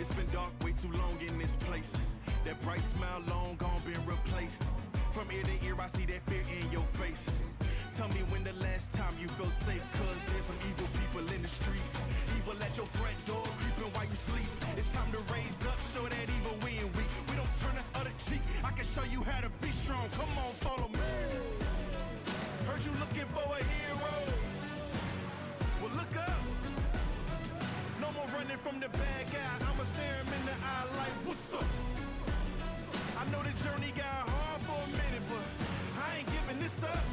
It's been dark way too long in this place. That bright smile long gone been replaced. From ear to ear I see that fear in your face. Tell me when the last time you felt safe, cause there's some evil people in the streets. Evil at your front door, creeping while you sleep. It's time to raise up, show that evil we ain't weak. We don't turn the other cheek, I can show you how to be strong. Come on, follow me. Heard you looking for a hero. Well, look up. No more running from the bad guy. I'ma stare him in the eye like, what's up? I know the journey got hard for a minute, but I ain't giving this up.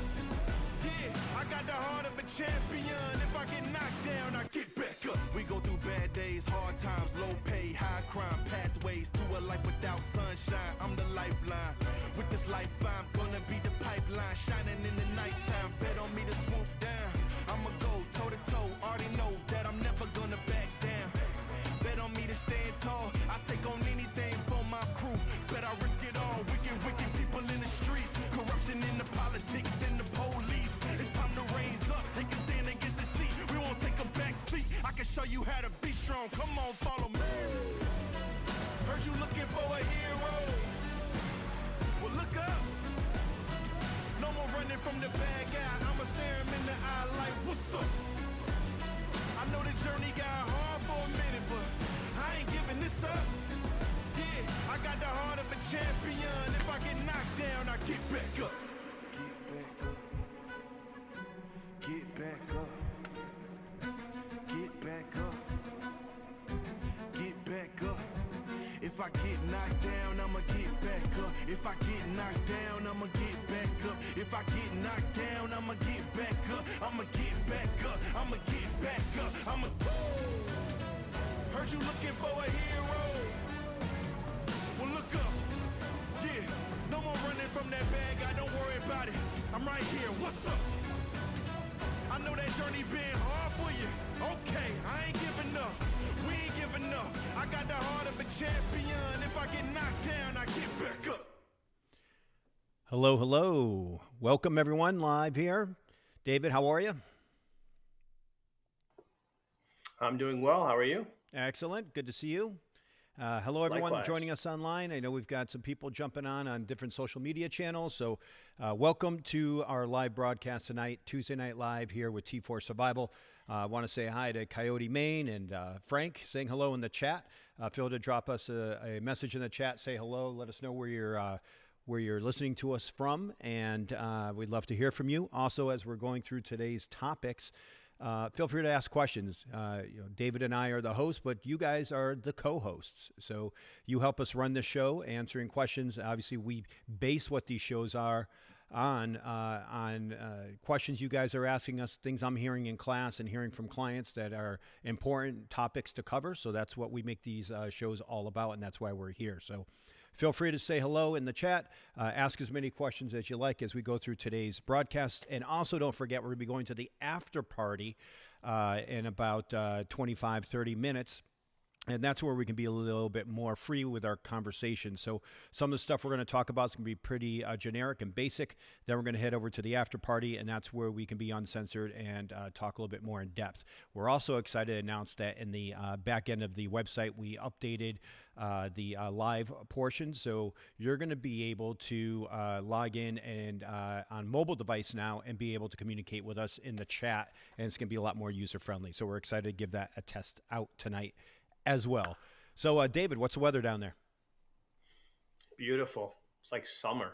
Yeah, I got the heart of a champion. If I get knocked down, I get back up. We go through bad days, hard times, low pay, high crime, pathways to a life without sunshine. I'm the lifeline. With this life, I'm gonna be the pipeline, shining in the nighttime. Bet on me to swoop down. I'ma go toe to toe. Already know that I'm never gonna back down. Bet on me to stand tall. I take on anything for my crew. Bet I risk it all. Wicked people in the streets. Corruption in the politics and the police. It's time to raise up. Take a stand against the seat. We won't take a back seat. I can show you how to be strong. Come on, follow me. Heard you looking for a hero. Well, look up. No more running from the bad guy. I'ma stare him in the eye like, what's up? I know the journey got hard for a minute, but I ain't giving this up. Yeah, I got the heart of a champion. If I get knocked down, I get back up. Get back up. Get back up. Get back up. Get back up. If I get knocked down, I'ma get back up. If I get knocked down, I'ma get back up. If I get knocked down, I'ma get back up. I'ma get back up. I'ma get back up. Heard you looking for a hero. Well, look up. Yeah, no more running from that bad guy. Don't worry about it. I'm right here. What's up? I know that journey been hard for you. Okay, I ain't giving up. We ain't giving up. I got the heart of a champion. If I get knocked down, I get back up. Hello, hello. Welcome everyone live here. David, how are you? I'm doing well. How are you? Excellent. Good to see you. Hello, everyone Likewise. joining us online. I know we've got some people jumping on different social media channels. So welcome to our live broadcast tonight, Tuesday Night Live here with T4 Survival. I want to say hi to Coyote Maine and Frank saying hello in the chat. Feel to drop us a message in the chat. Say hello. Let us know where you're listening to us from. And we'd love to hear from you. Also, as we're going through today's topics, feel free to ask questions. David and I are the hosts, but you guys are the co-hosts. So you help us run the show, answering questions. Obviously, we base what these shows are on questions you guys are asking us, things I'm hearing in class and hearing from clients that are important topics to cover. So that's what we make these shows all about, and that's why we're here. So feel free to say hello in the chat. Ask as many questions as you like as we go through today's broadcast. And also don't forget, we're going to be going to the after party in about 25, 30 minutes. And that's where we can be a little bit more free with our conversation. So some of the stuff we're going to talk about is going to be pretty generic and basic. Then we're going to head over to the after party, and that's where we can be uncensored and talk a little bit more in depth. We're also excited to announce that in the back end of the website, we updated the live portion. So you're going to be able to log in and on mobile device now and be able to communicate with us in the chat. And it's going to be a lot more user-friendly. So we're excited to give that a test out tonight as well. So, David, what's the weather down there? Beautiful. It's like summer.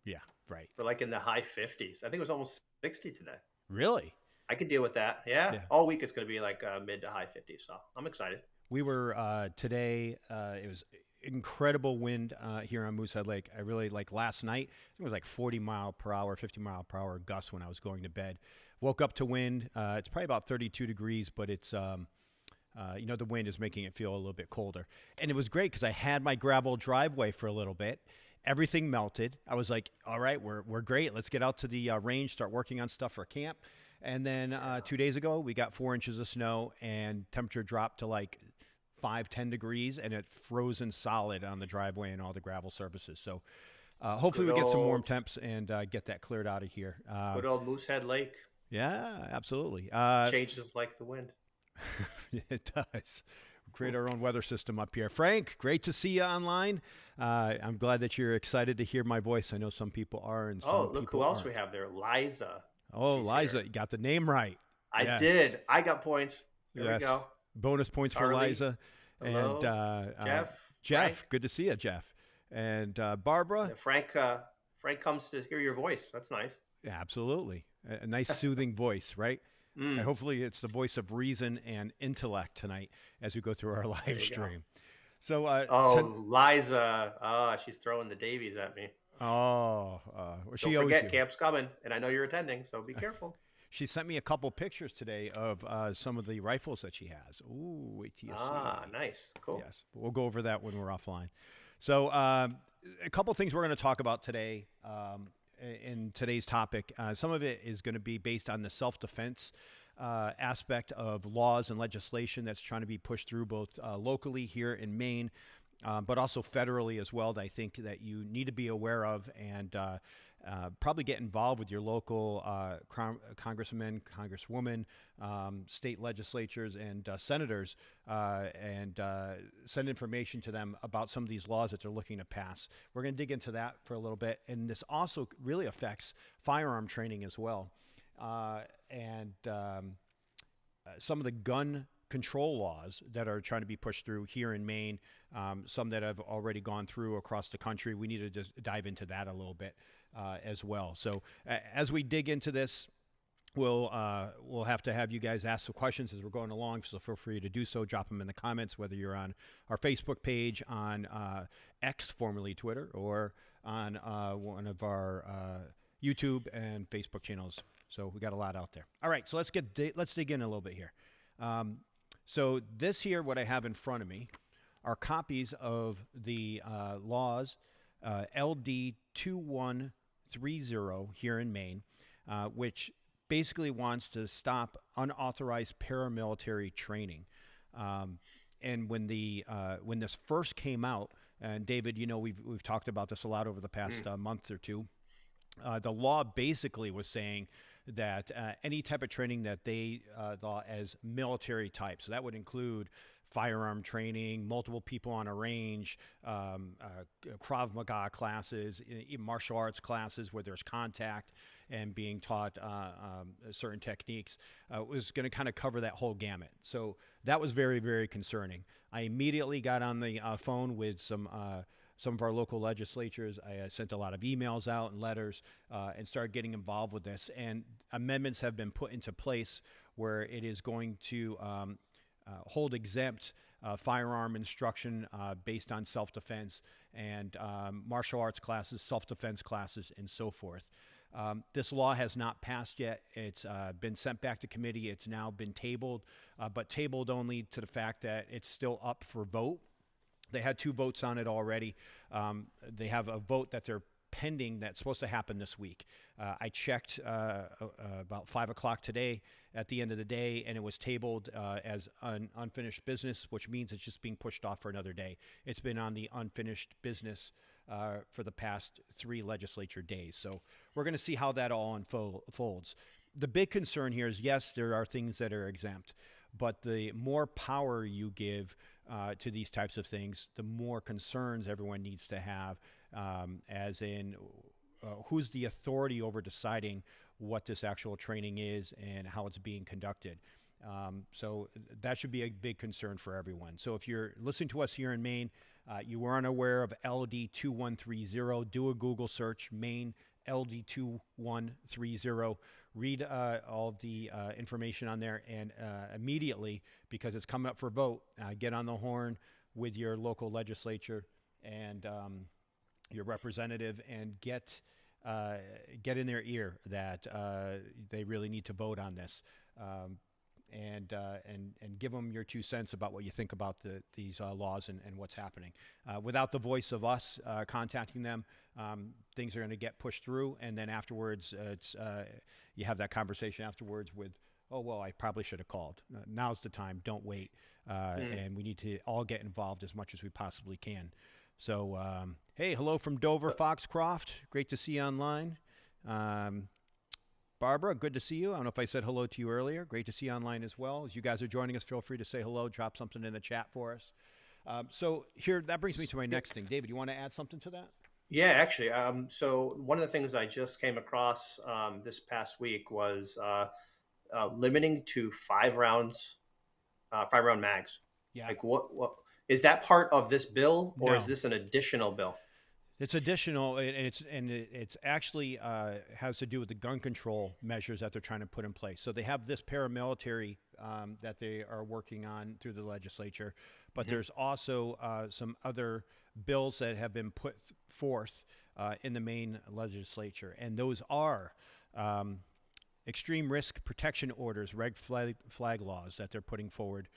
Yeah, right. We're like in the high 50s. I think it was almost 60 today. Really? I could deal with that. Yeah. All week it's going to be like mid to high 50s. So I'm excited. We were today, it was incredible wind here on Moosehead Lake. I really like last night. It was like 40 mile per hour, 50 mile per hour gusts when I was going to bed. Woke up to wind. It's probably about 32 degrees, but it's, the wind is making it feel a little bit colder. And it was great because I had my gravel driveway for a little bit. Everything melted. I was like, all right, we're great. Let's get out to the range, start working on stuff for camp. And then 2 days ago, we got 4 inches of snow and temperature dropped to like 5-10 degrees, and it frozen solid on the driveway and all the gravel surfaces. So hopefully we get some warm temps and get that cleared out of here. Good old Moosehead Lake. Yeah, absolutely. Changes like the wind. It does. create our own weather system up here. Frank, great to see you online. I'm glad that you're excited to hear my voice. I know some people are, and some look people who else aren't. we have there. Liza. Oh, She's Liza, here. you got the name right. I Yes. did. I got points. There we Yes. go. Bonus points for Charlie. Liza. Hello. And Jeff. Jeff, Frank. good to see you, Jeff. And Barbara. Yeah, Frank comes to hear your voice. That's nice. Yeah, absolutely. A nice soothing voice, right? And hopefully it's the voice of reason and intellect tonight as we go through our live stream. So, Liza, she's throwing the Davies at me. Don't forget, camp's coming, and I know you're attending, so be careful. She sent me a couple pictures today of some of the rifles that she has. Ooh, wait till you see. Nice. Cool. Yes, we'll go over that when we're offline. So a couple things we're going to talk about today in today's topic. Some of it is going to be based on the self-defense aspect of laws and legislation that's trying to be pushed through both locally here in Maine, but also federally as well, that I think that you need to be aware of, and probably get involved with your local congressmen, congresswomen, state legislatures, and senators, and send information to them about some of these laws that they're looking to pass. We're going to dig into that for a little bit, and this also really affects firearm training as well, and some of the gun control laws that are trying to be pushed through here in Maine, some that have already gone through across the country. We need to just dive into that a little bit as well. So as we dig into this, we'll have to have you guys ask some questions as we're going along, so feel free to do so. Drop them in the comments, whether you're on our Facebook page, on X, formerly Twitter, or on one of our YouTube and Facebook channels. So we got a lot out there. All right, so let's dig in a little bit here. So this here, what I have in front of me, are copies of the laws, LD 2130 here in Maine, which basically wants to stop unauthorized paramilitary training. And when this first came out, and David, you know, we've talked about this a lot over the past month or two. The law basically was saying that any type of training that they thought as military type, so that would include firearm training, multiple people on a range, Krav Maga classes, martial arts classes where there's contact and being taught certain techniques, was going to kind of cover that whole gamut. So that was very, very concerning. I immediately got on the phone with some of our local legislatures. I sent a lot of emails out and letters and started getting involved with this. And amendments have been put into place where it is going to hold exempt firearm instruction based on self-defense and martial arts classes, self-defense classes, and so forth. This law has not passed yet. It's been sent back to committee. It's now been tabled, but tabled only to the fact that it's still up for vote. They had 2 votes on it already. They have a vote that they're pending that's supposed to happen this week. I checked about 5 o'clock today at the end of the day, and it was tabled as unfinished business, which means it's just being pushed off for another day. It's been on the unfinished business for the past 3 legislature days. So we're going to see how that all unfolds. The big concern here is, yes, there are things that are exempt, but the more power you give to these types of things, the more concerns everyone needs to have, as in who's the authority over deciding what this actual training is and how it's being conducted. So that should be a big concern for everyone. So if you're listening to us here in Maine, you were unaware of LD 2130, do a Google search, Maine LD 2130. Read all of the information on there, and immediately, because it's coming up for vote, get on the horn with your local legislature and your representative, and get in their ear that they really need to vote on this, and give them your 2 cents about what you think about these laws and what's happening. Without the voice of us contacting them, things are going to get pushed through, and then afterwards, you have that conversation afterwards with, oh, well, I probably should have called. Now's the time. Don't wait. And we need to all get involved as much as we possibly can. So, hey, hello from Dover, Foxcroft. Great to see you online. Barbara, good to see you. I don't know if I said hello to you earlier. Great to see you online as well. As you guys are joining us, feel free to say hello, drop something in the chat for us. So here, that brings me to my next thing. David, you want to add something to that? Yeah, actually. So one of the things I just came across this past week was limiting to 5 round mags. Yeah. Like what is that part of this bill, or is No. this an additional bill? It's additional, and it's actually has to do with the gun control measures that they're trying to put in place. So they have this paramilitary that they are working on through the legislature, but there's also some other bills that have been put forth in the main legislature, and those are extreme risk protection orders, red flag laws that they're putting forward.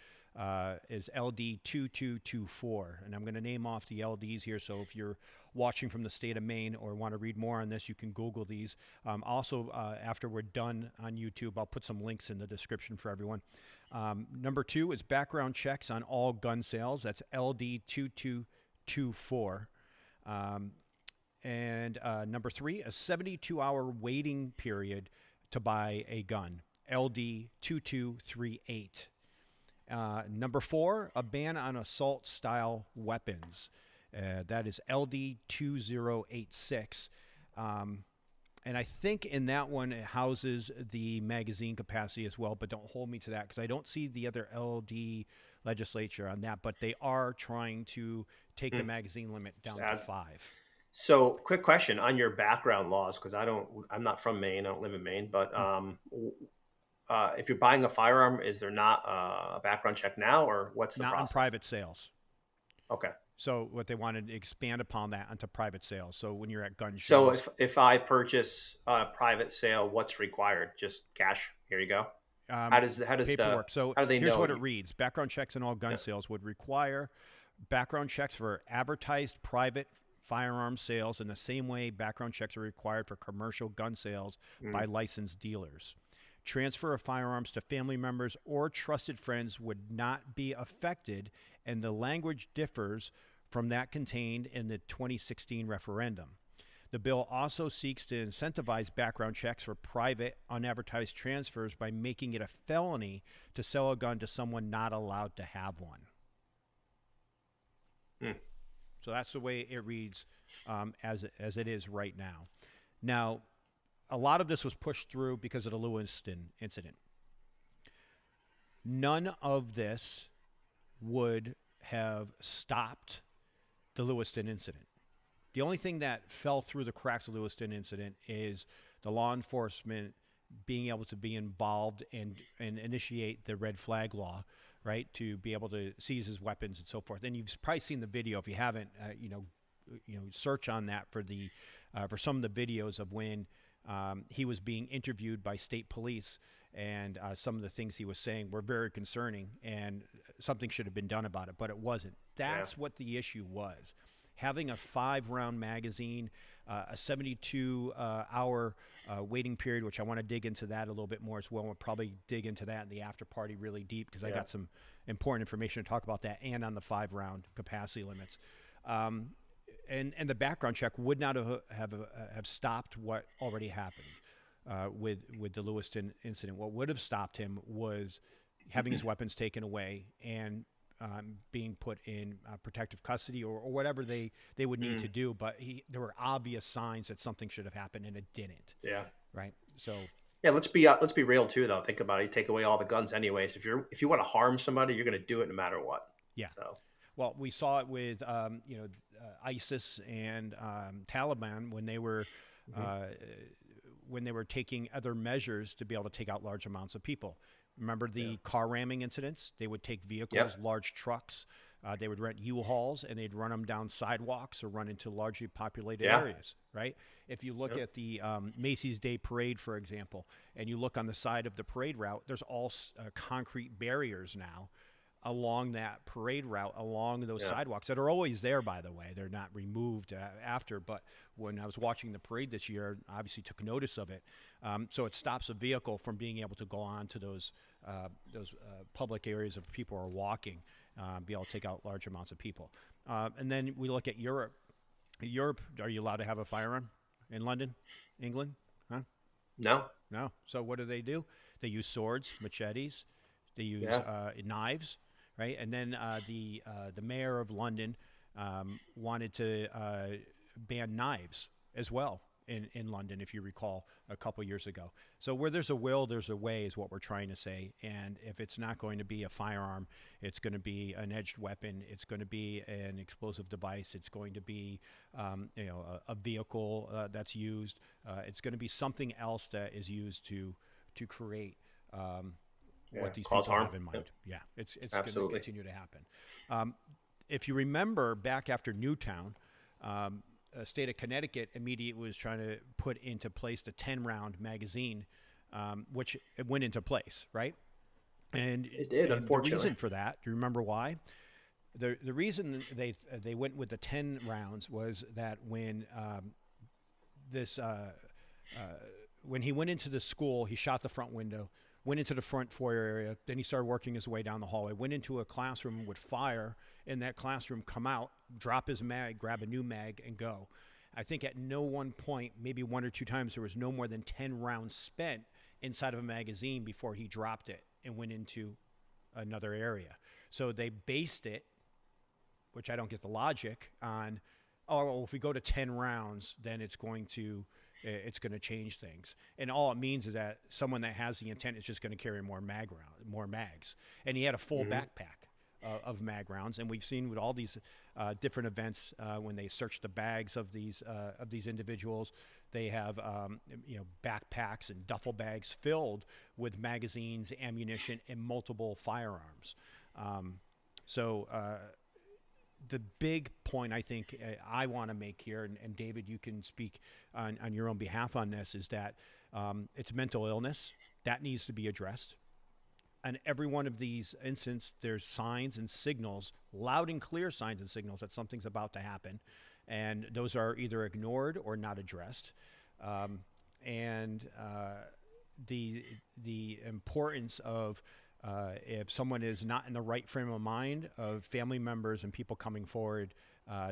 Is LD 2224. And I'm going to name off the LDs here. So if you're watching from the state of Maine or want to read more on this, you can Google these. Also, after we're done on YouTube, I'll put some links in the description for everyone. Number 2 is background checks on all gun sales. That's LD 2224. And number 3, a 72-hour waiting period to buy a gun. LD 2238. Number 4, a ban on assault-style weapons. That is LD 2086. And I think in that one it houses the magazine capacity as well, but don't hold me to that because I don't see the other LD legislature on that. But they are trying to take the magazine limit down to 5. So, quick question on your background laws, because I'm not from Maine, I don't live in Maine, but if you're buying a firearm, is there not a background check now, or what's the not process? on private sales? Okay. So what they wanted to expand upon that onto private sales. So when you're at gun So shows, if I purchase on a private sale, what's required? Just cash. Here you go. How does paperwork. So how do they here's know? what it reads: background checks in all gun sales would require background checks for advertised private firearm sales in the same way background checks are required for commercial gun sales by licensed dealers. Transfer of firearms to family members or trusted friends would not be affected, and the language differs from that contained in the 2016 referendum. The bill also seeks to incentivize background checks for private, unadvertised transfers by making it a felony to sell a gun to someone not allowed to have one. So that's the way it reads as it is right now. Now, a lot of this was pushed through because of the Lewiston incident. None of this would have stopped the Lewiston incident. The only thing that fell through the cracks of the Lewiston incident is the law enforcement being able to be involved and initiate the red flag law, right, to be able to seize his weapons and so forth. And you've probably seen the video. If you haven't, search on that for the for some of the videos of when he was being interviewed by state police, and some of the things he was saying were very concerning, and something should have been done about it, but it wasn't. That's what the issue was. Having a 5-round magazine, a 72-hour waiting period, which I want to dig into that a little bit more as well. We'll probably dig into that in the after party really deep because I got some important information to talk about that, and on the 5-round capacity limits. And the background check would not have stopped what already happened with the Lewiston incident. What would have stopped him was having his weapons taken away and being put in protective custody or whatever they would need to do. But there were obvious signs that something should have happened, and it didn't. Yeah. Right. So. Yeah, let's be real too, though. Think about it. You take away all the guns, anyways. If you want to harm somebody, you're going to do it no matter what. Yeah. So. Well, we saw it with ISIS and Taliban when they were taking other measures to be able to take out large amounts of people. Remember the car ramming incidents? They would take vehicles, large trucks. They would rent U-Hauls, and they'd run them down sidewalks or run into largely populated areas, right? If you look at the Macy's Day Parade, for example, and you look on the side of the parade route, there's all concrete barriers now along that parade route, along those sidewalks that are always there, by the way. They're not removed after, but when I was watching the parade this year, I obviously took notice of it. So it stops a vehicle from being able to go on to those public areas of people are walking, be able to take out large amounts of people. And then we look at Europe. Europe, are you allowed to have a firearm in London, England? Huh? No. No. So what do? They use swords, machetes, they use Yeah. knives, right? And then the mayor of London wanted to ban knives as well in London, if you recall, a couple years ago. So where there's a will, there's a way, is what we're trying to say. And if it's not going to be a firearm, it's going to be an edged weapon. It's going to be an explosive device. It's going to be, a vehicle that's used. It's going to be something else that is used to create Yeah. what these Cause people harm. have in mind. Yep. Yeah, it's going to Absolutely. continue to happen. If you remember back after Newtown, state of Connecticut immediately was trying to put into place the 10-round magazine, which it went into place, right? And It did, and the unfortunately. reason for that, do you remember why? The reason they went with the 10 rounds was that this when he went into the school, he shot the front window, went into the front foyer area, then he started working his way down the hallway, went into a classroom, would fire in that classroom, come out, drop his mag, grab a new mag, and go. I think at no one point, maybe one or two times, there was no more than 10 rounds spent inside of a magazine before he dropped it and went into another area. So they based it, which I don't get the logic, on, oh, well, if we go to 10 rounds, then it's going to change things. And all it means is that someone that has the intent is just going to carry more mags. And he had a full backpack of mag rounds. And we've seen with all these different events, when they search the bags of these individuals, they have backpacks and duffel bags filled with magazines, ammunition, and multiple firearms. So the big point I think I want to make here, and David, you can speak on your own behalf on this, is that it's mental illness that needs to be addressed. And every one of these incidents, there's signs and signals, loud and clear signs and signals that something's about to happen. And those are either ignored or not addressed. The importance of if someone is not in the right frame of mind, of family members and people coming forward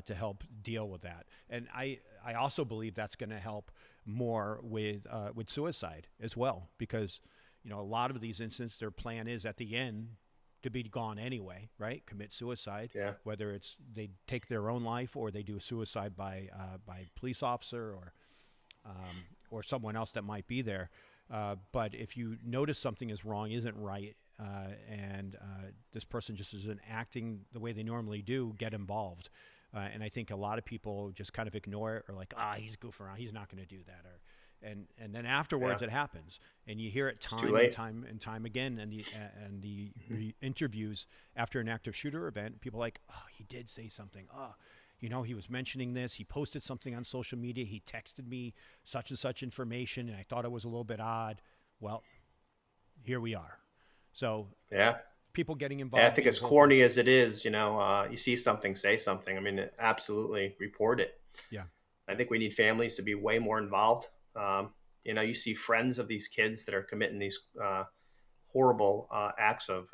to help deal with that. And I also believe that's going to help more with suicide as well, because a lot of these incidents, their plan is at the end to be gone anyway, right? Commit suicide, Yeah. whether it's they take their own life or they do a suicide by police officer or someone else that might be there. But if you notice something is wrong, isn't right, and this person just isn't acting the way they normally do, get involved. And I think a lot of people just kind of ignore it, or like, he's goofing around, he's not going to do that, and then afterwards Yeah. it happens, and you hear it too time and late. time again, and the interviews after an active shooter event, people are like, he did say something. He was mentioning this. He posted something on social media. He texted me such and such information, and I thought it was a little bit odd. Well, here we are. So Yeah. people getting Yeah, involved. I think being as vocal. corny as it is, you see something, say something. I mean, absolutely report it. Yeah. I think we need families to be way more involved. You see friends of these kids that are committing these horrible acts of,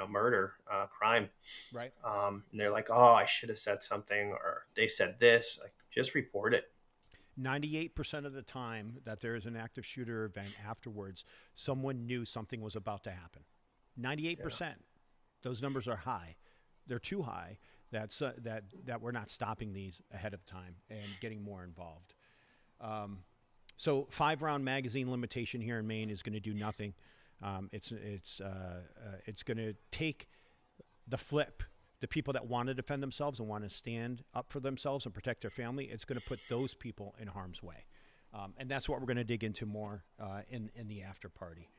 murder, crime. Right. And they're like, oh, I should have said something, or they said this. Like, just report it. 98% of the time that there is an active shooter event afterwards, someone knew something was about to happen. 98%. Those numbers are high. They're too high. That we're not stopping these ahead of time and getting more involved. So 5-round magazine limitation here in Maine is going to do nothing. It's going to take the flip. The people that want to defend themselves and want to stand up for themselves and protect their family, it's going to put those people in harm's way. And that's what we're going to dig into more in the after party.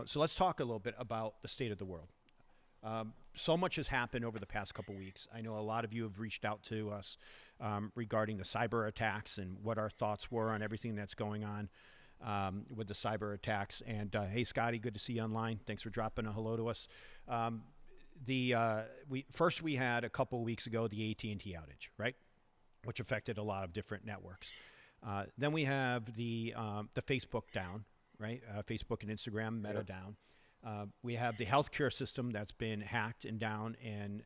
So let's talk a little bit about the state of the world. So much has happened over the past couple weeks. I know a lot of you have reached out to us regarding the cyber attacks and what our thoughts were on everything that's going on with the cyber attacks. And hey, Scotty, good to see you online. Thanks for dropping a hello to us. We had a couple weeks ago the AT&T outage, right, which affected a lot of different networks. Then we have the Facebook down, right? Facebook and Instagram, Meta down. We have the healthcare system that's been hacked and down, and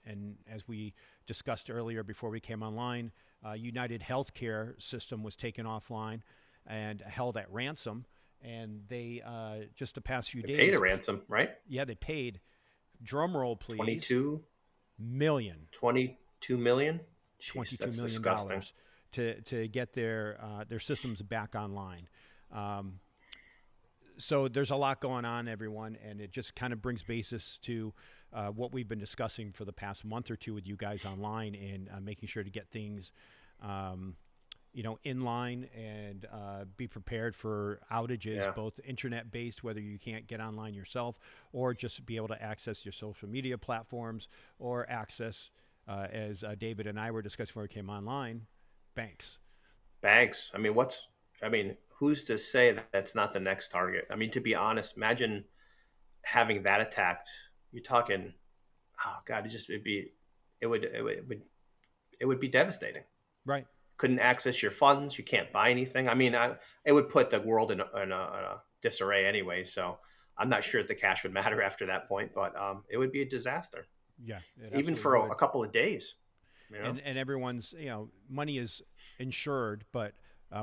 as we discussed earlier before we came online, United Healthcare system was taken offline and held at ransom. And they just the past few They days paid a ransom, right? Yeah, they paid. Drum roll, please. 22 million. 22 million. Jeez, $22 that's million disgusting. to get their systems back online. So there's a lot going on, everyone, and it just kind of brings basis to what we've been discussing for the past month or two with you guys online, and making sure to get things, in line, and be prepared for outages, both internet-based, whether you can't get online yourself, or just be able to access your social media platforms, or access, as David and I were discussing before we came online, banks. Banks. I mean, who's to say that that's not the next target? I mean, to be honest, imagine having that attacked. You're talking, oh God, it would be devastating. Right. Couldn't access your funds. You can't buy anything. I mean, it would put the world in a disarray anyway. So I'm not sure if the cash would matter after that point, but it would be a disaster. Yeah. Even for a couple of days. And everyone's, money is insured, but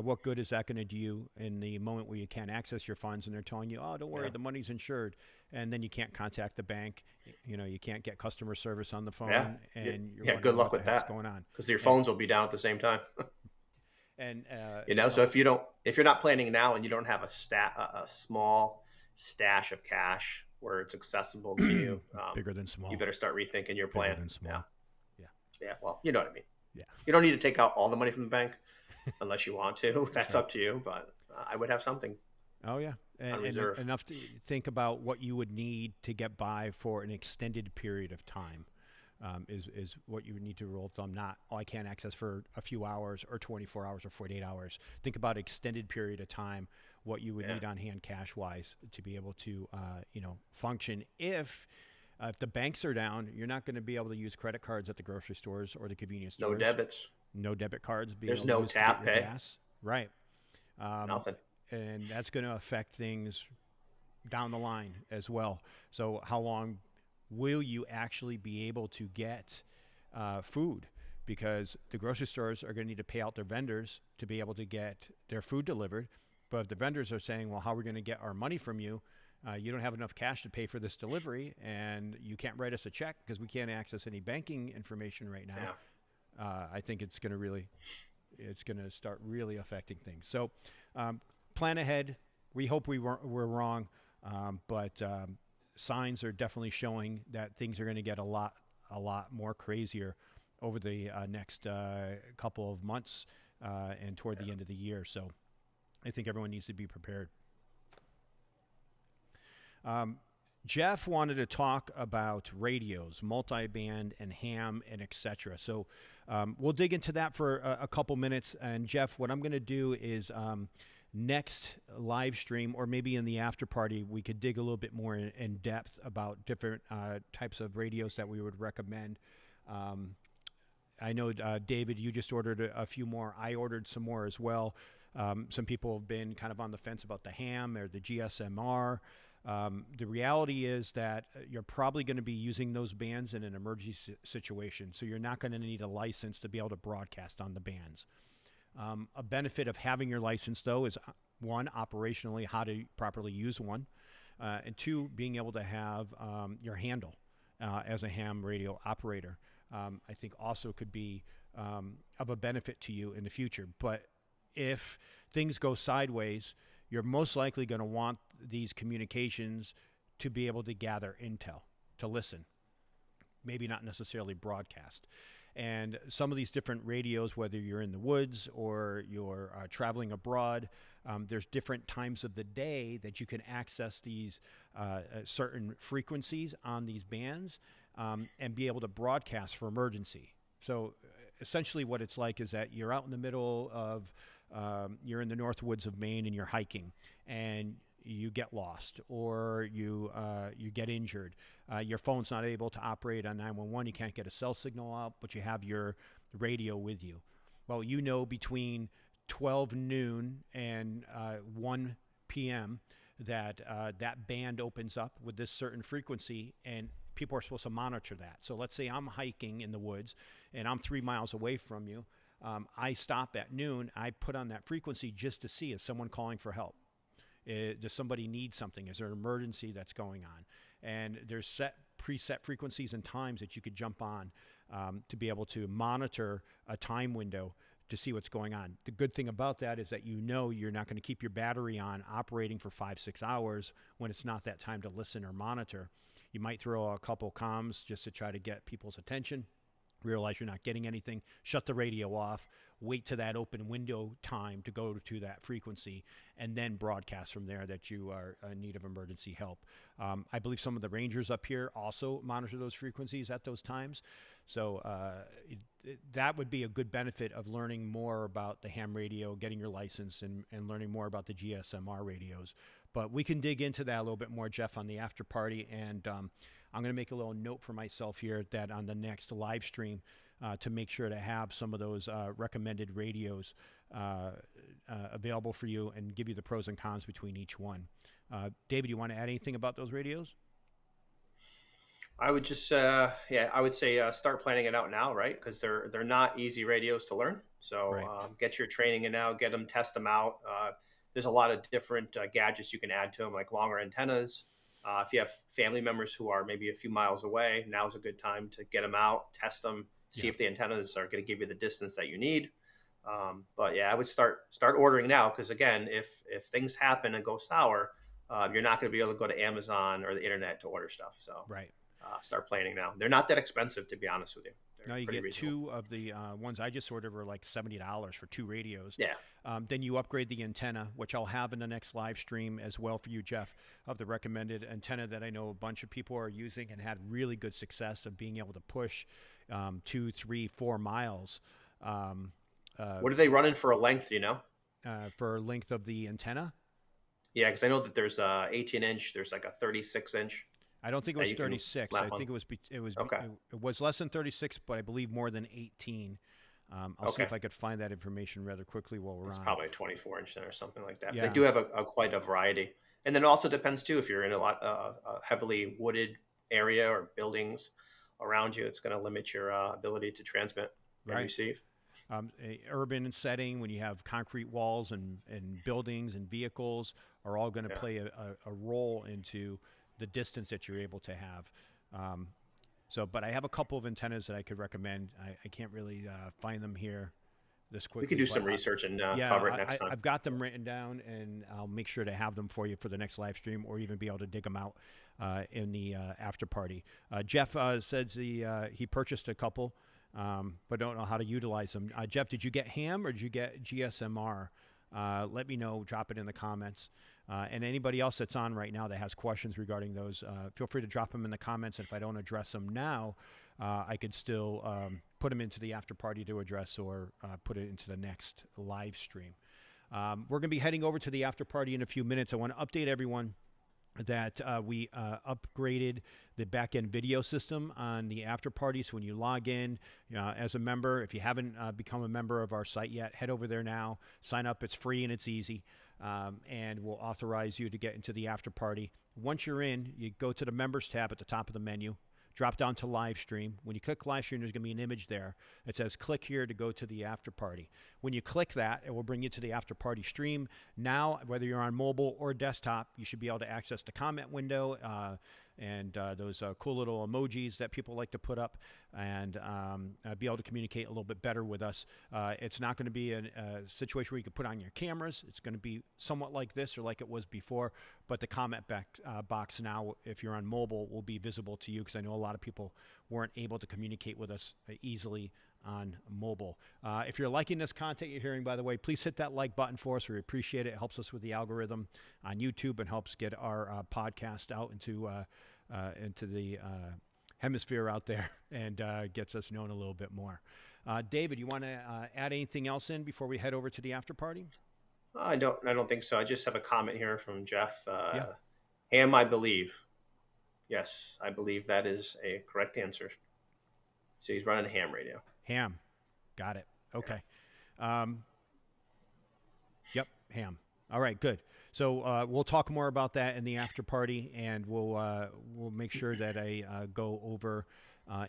what good is that going to do you in the moment where you can't access your funds and they're telling you, oh, don't worry, the money's insured. And then you can't contact the bank. You can't get customer service on the phone. And you're good luck with that. Going on, because your phones will be down at the same time. And so if you're not planning now and you don't have a small stash of cash where it's accessible to you, bigger than small, you better start rethinking your plan. Bigger than small. Yeah. Well, you know what I mean. Yeah. You don't need to take out all the money from the bank unless you want to. That's up to you. But I would have something. Oh yeah, and enough to think about what you would need to get by for an extended period of time. Is what you would need to rule of thumb. Not, I can't access for a few hours or 24 hours or 48 hours. Think about extended period of time, what you would need on hand cash wise to be able to function. If the banks are down, you're not going to be able to use credit cards at the grocery stores or the convenience stores. No debits. No debit cards. There's no tap pay. Gas. Right. Nothing. And that's going to affect things down the line as well. So how long will you actually be able to get food? Because the grocery stores are going to need to pay out their vendors to be able to get their food delivered. But if the vendors are saying, well, how are we going to get our money from you? You don't have enough cash to pay for this delivery, and you can't write us a check because we can't access any banking information right now. Yeah. I think it's going to start really affecting things. So plan ahead. We hope we're wrong, but signs are definitely showing that things are going to get a lot more crazier over the next couple of months and toward the end of the year. So I think everyone needs to be prepared. Jeff wanted to talk about radios, multi-band and ham and etc. So we'll dig into that for a couple minutes. And Jeff, what I'm going to do is next live stream, or maybe in the after party, we could dig a little bit more in depth about different types of radios that we would recommend. I know, David, you just ordered a few more. I ordered some more as well. Some people have been kind of on the fence about the ham or the GSMR. The reality is that you're probably going to be using those bands in an emergency situation, so you're not going to need a license to be able to broadcast on the bands. A benefit of having your license, though, is one, operationally, how to properly use one, and two, being able to have your handle as a ham radio operator. I think also could be of a benefit to you in the future. But if things go sideways, you're most likely going to want these communications to be able to gather intel, to listen, maybe not necessarily broadcast. And some of these different radios, whether you're in the woods or you're traveling abroad, there's different times of the day that you can access these certain frequencies on these bands and be able to broadcast for emergency. So essentially what it's like is that you're out in the middle of you're in the north woods of Maine and you're hiking and you get lost or you get injured. Your phone's not able to operate on 911. You can't get a cell signal out, but you have your radio with you. Well, between 12 noon and 1 p.m., that that band opens up with this certain frequency, and people are supposed to monitor that. So let's say I'm hiking in the woods and I'm 3 miles away from you. I stop at noon. I put on that frequency just to see, is someone calling for help? Does somebody need something? Is there an emergency that's going on? And there's preset frequencies and times that you could jump on to be able to monitor a time window to see what's going on. The good thing about that is that you're not going to keep your battery on operating for 5-6 hours when it's not that time to listen or monitor. You might throw a couple comms just to try to get people's attention, realize you're not getting anything, shut the radio off, wait to that open window time to go to that frequency, and then broadcast from there that you are in need of emergency help. I believe some of the rangers up here also monitor those frequencies at those times. So that would be a good benefit of learning more about the ham radio, getting your license, and learning more about the GSMR radios. But we can dig into that a little bit more, Jeff, on the after party. And I'm going to make a little note for myself here that on the next live stream, to make sure to have some of those recommended radios available for you and give you the pros and cons between each one. David, you want to add anything about those radios? I would just, I would say start planning it out now, right? Because they're not easy radios to learn. So Right. get your training in now, get them, test them out. There's a lot of different gadgets you can add to them, like longer antennas. If you have family members who are maybe a few miles away, now's a good time to get them out, test them, see if the antennas are going to give you the distance that you need. But yeah, I would start ordering now, because again, if things happen and go sour, you're not going to be able to go to Amazon or the internet to order stuff. So Right. start planning now. They're not that expensive, to be honest with you. They're Now you pretty get reasonable. two of the ones I just ordered were like $70 for 2 radios. Yeah. Then you upgrade the antenna, which I'll have in the next live stream as well for you, Jeff, of the recommended antenna that I know a bunch of people are using and had really good success of being able to push 2, 3, 4 miles. What are they running for a length? Do you know? For length of the antenna. Yeah, because I know that there's a 18-inch, there's like a 36-inch. I don't think it that was you can 36. slap I on. think it Okay. was less than 36, but I believe more than 18. I'll see Okay. if I could find that information rather quickly while we're It's on. probably a 24-inch then or something like that. They Yeah. do have quite a variety. And then it also depends too, if you're in a heavily wooded area or buildings around you, it's going to limit your ability to transmit and Right. receive. A urban setting, when you have concrete walls and buildings and vehicles, are all going to Yeah. play a role into the distance that you're able to have. But I have a couple of antennas that I could recommend. I can't really find them here this quickly. We could do some but research and yeah, cover it next time. I've got them written down, and I'll make sure to have them for you for the next live stream, or even be able to dig them out in the after party. Jeff says he purchased a couple, but don't know how to utilize them. Jeff, did you get ham or did you get GSMR? Let me know. Drop it in the comments. And anybody else that's on right now that has questions regarding those, feel free to drop them in the comments. And if I don't address them now, I could still put them into the after party to address, or put it into the next live stream. We're going to be heading over to the after party in a few minutes. I want to update everyone that we upgraded the back-end video system on the after party. So when you log in as a member, if you haven't become a member of our site yet, head over there now, sign up. It's free and it's easy, and we'll authorize you to get into the after party. Once you're in, you go to the members tab at the top of the menu, drop down to live stream. When you click live stream, there's going to be an image there. It says click here to go to the after party. When you click that, it will bring you to the after party stream. Now, whether you're on mobile or desktop, you should be able to access the comment window and those cool little emojis that people like to put up, and be able to communicate a little bit better with us. It's not going to be a situation where you can put on your cameras. It's going to be somewhat like this or like it was before, but the comment box now, if you're on mobile, will be visible to you, because I know a lot of people weren't able to communicate with us easily on mobile. If you're liking this content you're hearing, by the way, please hit that like button for us. We appreciate it. It helps us with the algorithm on YouTube and helps get our podcast out into the hemisphere out there, and gets us known a little bit more. David, you want to add anything else in before we head over to the after party? I don't think so. I just have a comment here from Jeff. Yeah. Ham, I believe. Yes, I believe that is a correct answer. So he's running a ham radio. Ham. Got it. Okay. Yep, ham. All right, good. So we'll talk more about that in the after party, and we'll make sure that I go over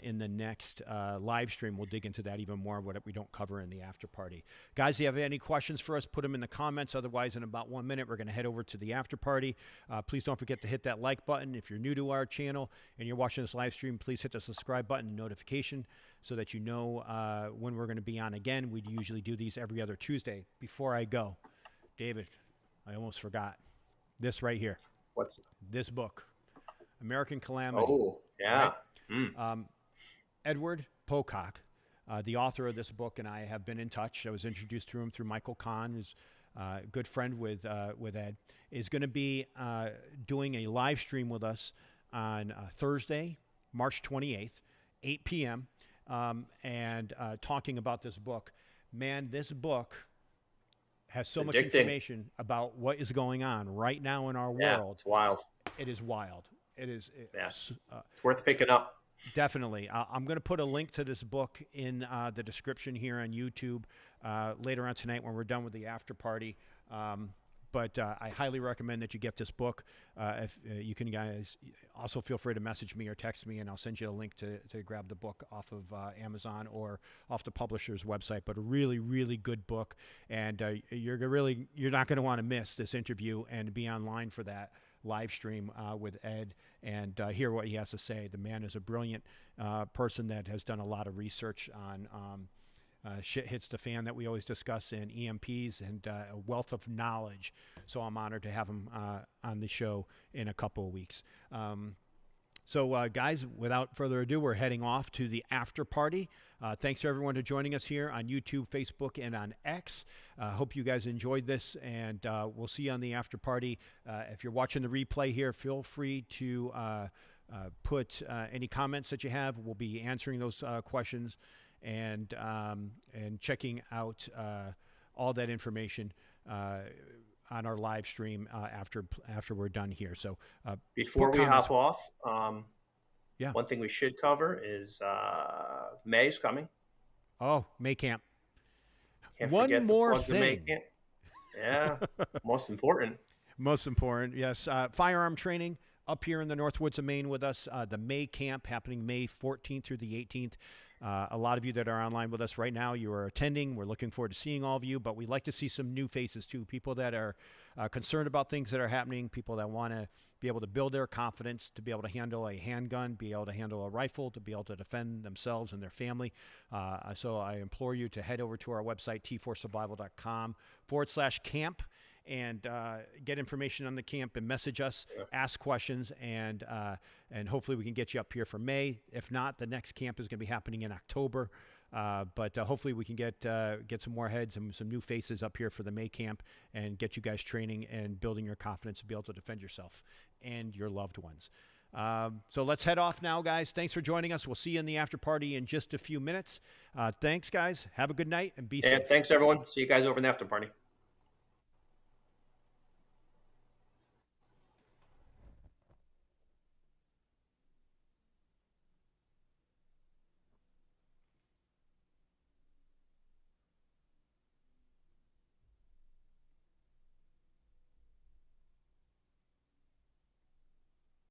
in the next live stream. We'll dig into that even more, what we don't cover in the after party. Guys, if you have any questions for us, put them in the comments. Otherwise, in about 1 minute, we're going to head over to the after party. Please don't forget to hit that like button. If you're new to our channel and you're watching this live stream, please hit the subscribe button, notification, so that you know when we're going to be on again. We usually do these every other Tuesday. Before I go, David, I almost forgot this right here. What's this book? American Calamity. Oh, yeah. Right? Edward Pocock, the author of this book, and I have been in touch. I was introduced to him through Michael Kahn, who's a good friend with Ed, is going to be doing a live stream with us on Thursday, March 28th, 8 p.m., and talking about this book. Man, this book has so much information about what is going on right now in our world. Yeah, it's wild. It is wild. It is. It's worth picking up. Definitely. I'm going to put a link to this book in the description here on YouTube later on tonight when we're done with the after party. But I highly recommend that you get this book. If you can, guys, also feel free to message me or text me, and I'll send you a link to grab the book off of Amazon or off the publisher's website. But a really, really good book, and you're not going to want to miss this interview and be online for that live stream with Ed and hear what he has to say. The man is a brilliant person that has done a lot of research on shit hits the fan that we always discuss in EMPs, and a wealth of knowledge. So I'm honored to have him on the show in a couple of weeks. So guys, without further ado, we're heading off to the after party. Thanks to everyone for joining us here on YouTube, Facebook, and on X. Hope you guys enjoyed this, and we'll see you on the after party. If you're watching the replay here, feel free to put any comments that you have. We'll be answering those questions and checking out all that information on our live stream after we're done here. So before we hop off, yeah, one thing we should cover is May's coming. Oh, May camp. Can't one forget more to plug the May thing. camp. Yeah, most important. Most important, yes. Firearm training up here in the North Woods of Maine with us. The May camp happening May 14th through the 18th. A lot of you that are online with us right now, you are attending. We're looking forward to seeing all of you, but we'd like to see some new faces too. People that are concerned about things that are happening, people that want to be able to build their confidence, to be able to handle a handgun, be able to handle a rifle, to be able to defend themselves and their family. So I implore you to head over to our website, t4survival.com/camp. And get information on the camp and message us, ask questions, and hopefully we can get you up here for May. If not, the next camp is going to be happening in October. But hopefully we can get some more heads and some new faces up here for the May camp and get you guys training and building your confidence to be able to defend yourself and your loved ones. So let's head off now, guys. Thanks for joining us. We'll see you in the after party in just a few minutes. Thanks, guys. Have a good night and be safe. Thanks, everyone. See you guys over in the after party.